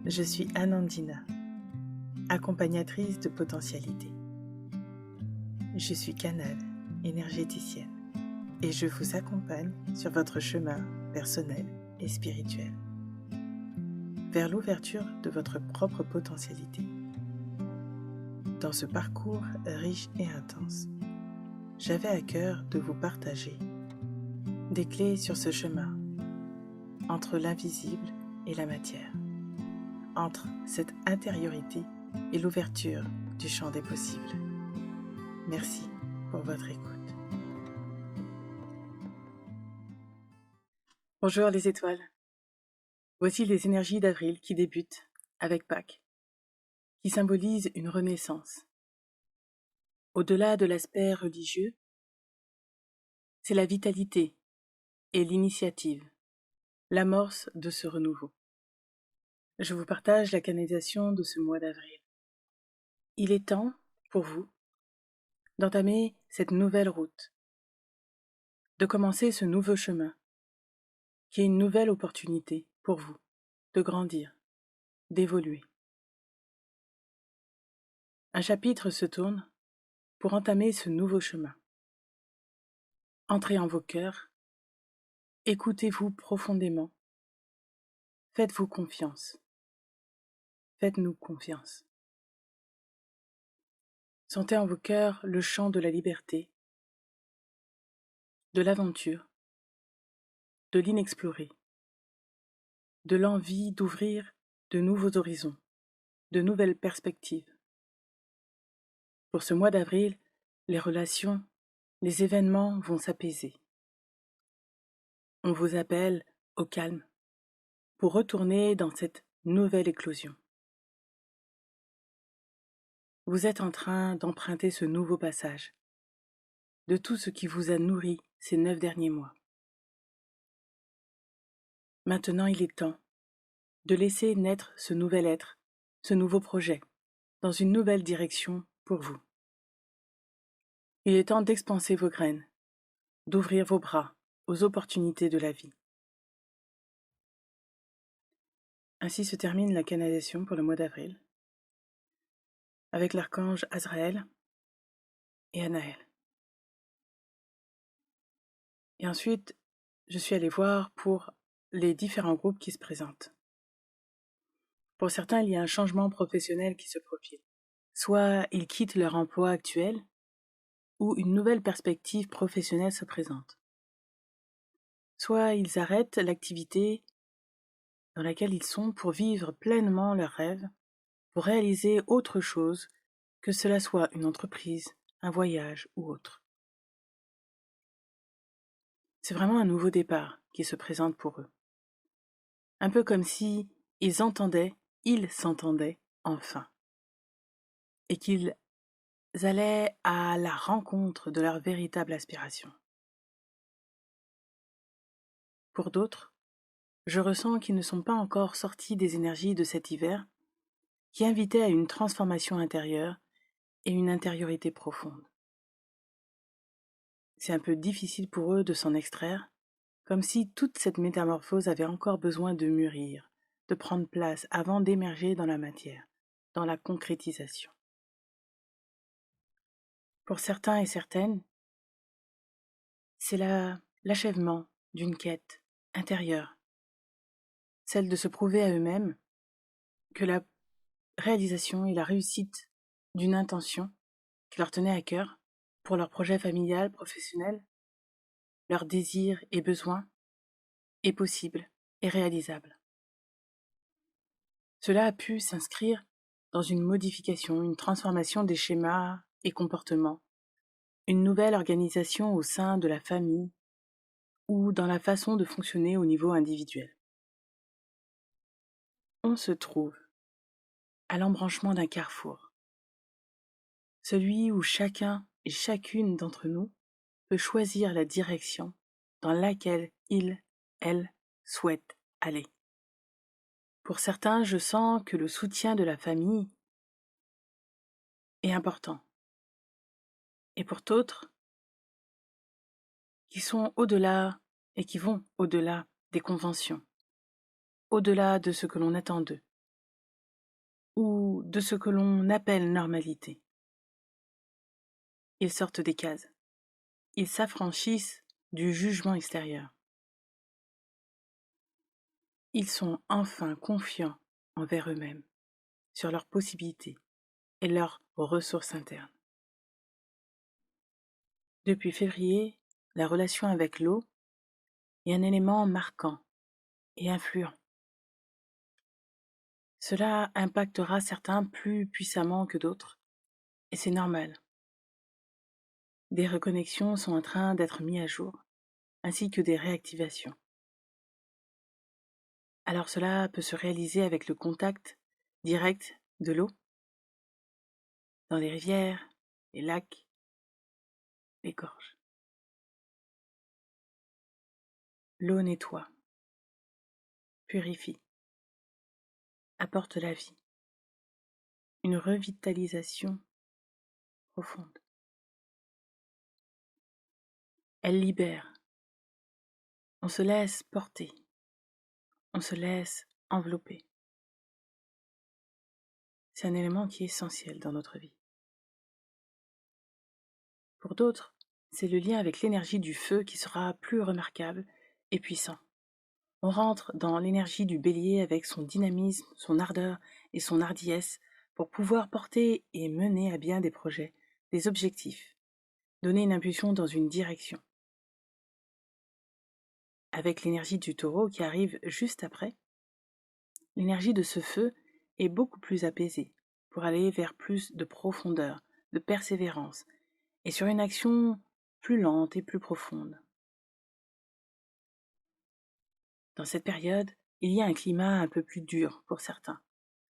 Je suis Anandina, accompagnatrice de potentialité. Je suis canal, énergéticienne, et je vous accompagne sur votre chemin personnel et spirituel, vers l'ouverture de votre propre potentialité. Dans ce parcours riche et intense, j'avais à cœur de vous partager des clés sur ce chemin, entre l'invisible et la matière, entre cette intériorité et l'ouverture du champ des possibles. Merci pour votre écoute. Bonjour les étoiles. Voici les énergies d'avril qui débutent avec Pâques, qui symbolise une renaissance. Au-delà de l'aspect religieux, c'est la vitalité et l'initiative, l'amorce de ce renouveau. Je vous partage la canalisation de ce mois d'avril. Il est temps, pour vous, d'entamer cette nouvelle route, de commencer ce nouveau chemin, qui est une nouvelle opportunité pour vous de grandir, d'évoluer. Un chapitre se tourne pour entamer ce nouveau chemin. Entrez en vos cœurs, écoutez-vous profondément, faites-vous confiance, faites-nous confiance. Sentez en vos cœurs le chant de la liberté, de l'aventure, de l'inexploré, de l'envie d'ouvrir de nouveaux horizons, de nouvelles perspectives. Pour ce mois d'avril, les relations, les événements vont s'apaiser. On vous appelle au calme pour retourner dans cette nouvelle éclosion. Vous êtes en train d'emprunter ce nouveau passage, de tout ce qui vous a nourri ces 9 derniers mois. Maintenant, il est temps de laisser naître ce nouvel être, ce nouveau projet, dans une nouvelle direction pour vous. Il est temps d'expanser vos graines, d'ouvrir vos bras aux opportunités de la vie. Ainsi se termine la canalisation pour le mois d'avril, avec l'archange Azraël et Anaël. Et ensuite, je suis allée voir pour les différents groupes qui se présentent. Pour certains, il y a un changement professionnel qui se profile. Soit ils quittent leur emploi actuel, ou une nouvelle perspective professionnelle se présente. Soit ils arrêtent l'activité dans laquelle ils sont pour vivre pleinement leurs rêves, pour réaliser autre chose, que cela soit une entreprise, un voyage ou autre. C'est vraiment un nouveau départ qui se présente pour eux. Un peu comme si ils s'entendaient enfin, et qu'ils allaient à la rencontre de leur véritable aspiration. Pour d'autres, je ressens qu'ils ne sont pas encore sortis des énergies de cet hiver qui invitait à une transformation intérieure et une intériorité profonde. C'est un peu difficile pour eux de s'en extraire, comme si toute cette métamorphose avait encore besoin de mûrir, de prendre place avant d'émerger dans la matière, dans la concrétisation. Pour certains et certaines, c'est l'achèvement d'une quête intérieure, celle de se prouver à eux-mêmes que la réalisation et la réussite d'une intention qui leur tenait à cœur pour leur projet familial, professionnel, leurs désirs et besoins est possible et réalisable. Cela a pu s'inscrire dans une modification, une transformation des schémas et comportements, une nouvelle organisation au sein de la famille ou dans la façon de fonctionner au niveau individuel. On se trouve à l'embranchement d'un carrefour, celui où chacun et chacune d'entre nous peut choisir la direction dans laquelle elle souhaite aller. Pour certains, je sens que le soutien de la famille est important. Et pour d'autres, qui sont au-delà et qui vont au-delà des conventions, au-delà de ce que l'on attend d'eux, ou de ce que l'on appelle normalité. Ils sortent des cases. Ils s'affranchissent du jugement extérieur. Ils sont enfin confiants envers eux-mêmes, sur leurs possibilités et leurs ressources internes. Depuis février, la relation avec l'eau est un élément marquant et influent. Cela impactera certains plus puissamment que d'autres, et c'est normal. Des reconnexions sont en train d'être mises à jour, ainsi que des réactivations. Alors cela peut se réaliser avec le contact direct de l'eau dans les rivières, les lacs, les gorges. L'eau nettoie, purifie, apporte la vie, une revitalisation profonde. Elle libère, on se laisse porter, on se laisse envelopper. C'est un élément qui est essentiel dans notre vie. Pour d'autres, c'est le lien avec l'énergie du feu qui sera plus remarquable et puissant. On rentre dans l'énergie du bélier avec son dynamisme, son ardeur et son hardiesse pour pouvoir porter et mener à bien des projets, des objectifs, donner une impulsion dans une direction. Avec l'énergie du taureau qui arrive juste après, l'énergie de ce feu est beaucoup plus apaisée pour aller vers plus de profondeur, de persévérance et sur une action plus lente et plus profonde. Dans cette période, il y a un climat un peu plus dur pour certains,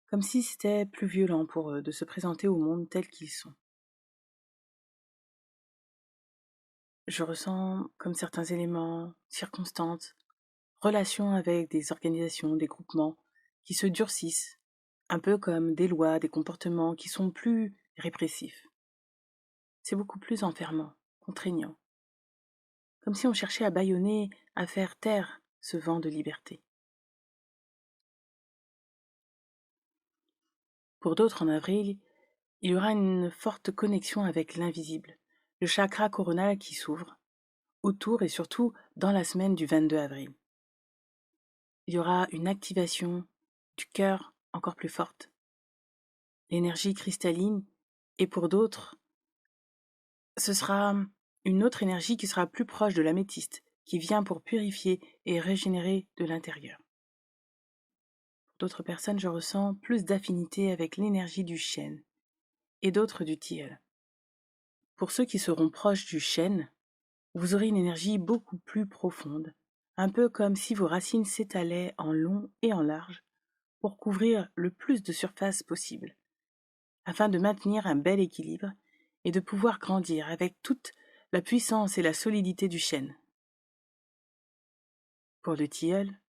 comme si c'était plus violent pour eux de se présenter au monde tels qu'ils sont. Je ressens comme certains éléments, circonstances, relations avec des organisations, des groupements qui se durcissent, un peu comme des lois, des comportements qui sont plus répressifs. C'est beaucoup plus enfermant, contraignant, comme si on cherchait à bâillonner, à faire taire ce vent de liberté. Pour d'autres, en avril, il y aura une forte connexion avec l'invisible, le chakra coronal qui s'ouvre, autour et surtout dans la semaine du 22 avril. Il y aura une activation du cœur encore plus forte, l'énergie cristalline, et pour d'autres, ce sera une autre énergie qui sera plus proche de l'améthyste, qui vient pour purifier et régénérer de l'intérieur. Pour d'autres personnes, je ressens plus d'affinité avec l'énergie du chêne et d'autres du tilleul. Pour ceux qui seront proches du chêne, vous aurez une énergie beaucoup plus profonde, un peu comme si vos racines s'étalaient en long et en large pour couvrir le plus de surface possible, afin de maintenir un bel équilibre et de pouvoir grandir avec toute la puissance et la solidité du chêne. Pour le tilleul,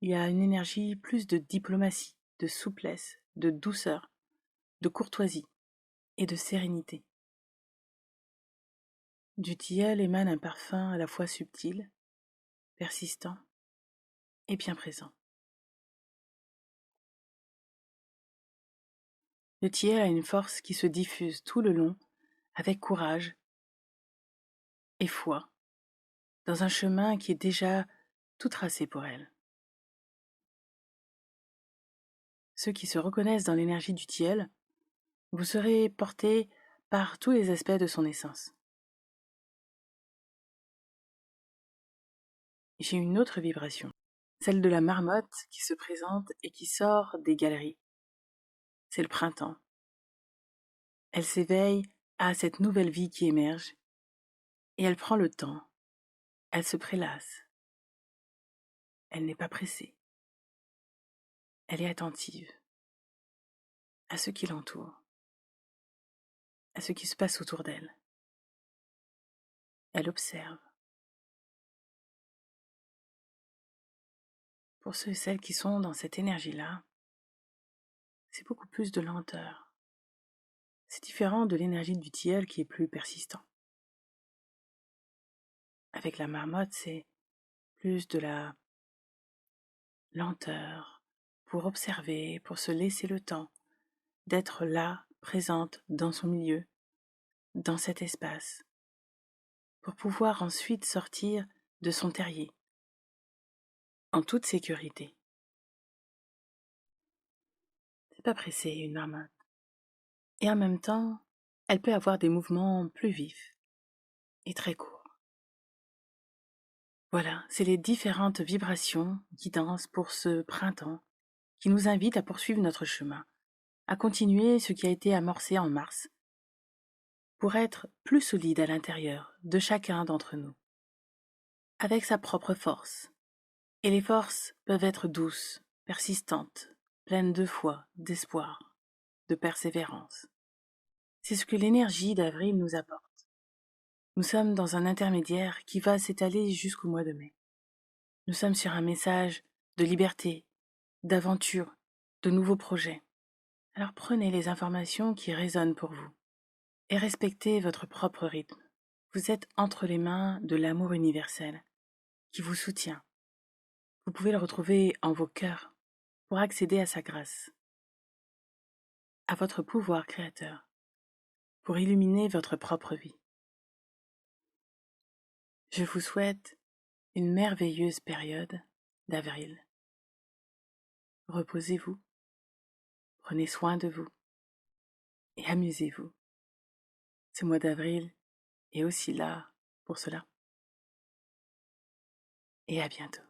il y a une énergie plus de diplomatie, de souplesse, de douceur, de courtoisie et de sérénité. Du tilleul émane un parfum à la fois subtil, persistant et bien présent. Le tilleul a une force qui se diffuse tout le long avec courage et foi dans un chemin qui est déjà tout tracé pour elle. Ceux qui se reconnaissent dans l'énergie du tilleul, vous serez portés par tous les aspects de son essence. J'ai une autre vibration, celle de la marmotte qui se présente et qui sort des galeries. C'est le printemps. Elle s'éveille à cette nouvelle vie qui émerge et elle prend le temps. Elle se prélasse. Elle n'est pas pressée. Elle est attentive à ce qui l'entoure, à ce qui se passe autour d'elle. Elle observe. Pour ceux et celles qui sont dans cette énergie-là, c'est beaucoup plus de lenteur. C'est différent de l'énergie du tilleul qui est plus persistant. Avec la marmotte, c'est plus de la lenteur pour observer, pour se laisser le temps d'être là, présente dans son milieu, dans cet espace, pour pouvoir ensuite sortir de son terrier, en toute sécurité. C'est pas pressé, une marmotte. Et en même temps, elle peut avoir des mouvements plus vifs et très courts. Voilà, c'est les différentes vibrations qui dansent pour ce printemps, qui nous invitent à poursuivre notre chemin, à continuer ce qui a été amorcé en mars, pour être plus solide à l'intérieur de chacun d'entre nous, avec sa propre force. Et les forces peuvent être douces, persistantes, pleines de foi, d'espoir, de persévérance. C'est ce que l'énergie d'avril nous apporte. Nous sommes dans un intermédiaire qui va s'étaler jusqu'au mois de mai. Nous sommes sur un message de liberté, d'aventure, de nouveaux projets. Alors prenez les informations qui résonnent pour vous et respectez votre propre rythme. Vous êtes entre les mains de l'amour universel qui vous soutient. Vous pouvez le retrouver en vos cœurs pour accéder à sa grâce, à votre pouvoir créateur, pour illuminer votre propre vie. Je vous souhaite une merveilleuse période d'avril. Reposez-vous, prenez soin de vous et amusez-vous. Ce mois d'avril est aussi là pour cela. Et à bientôt.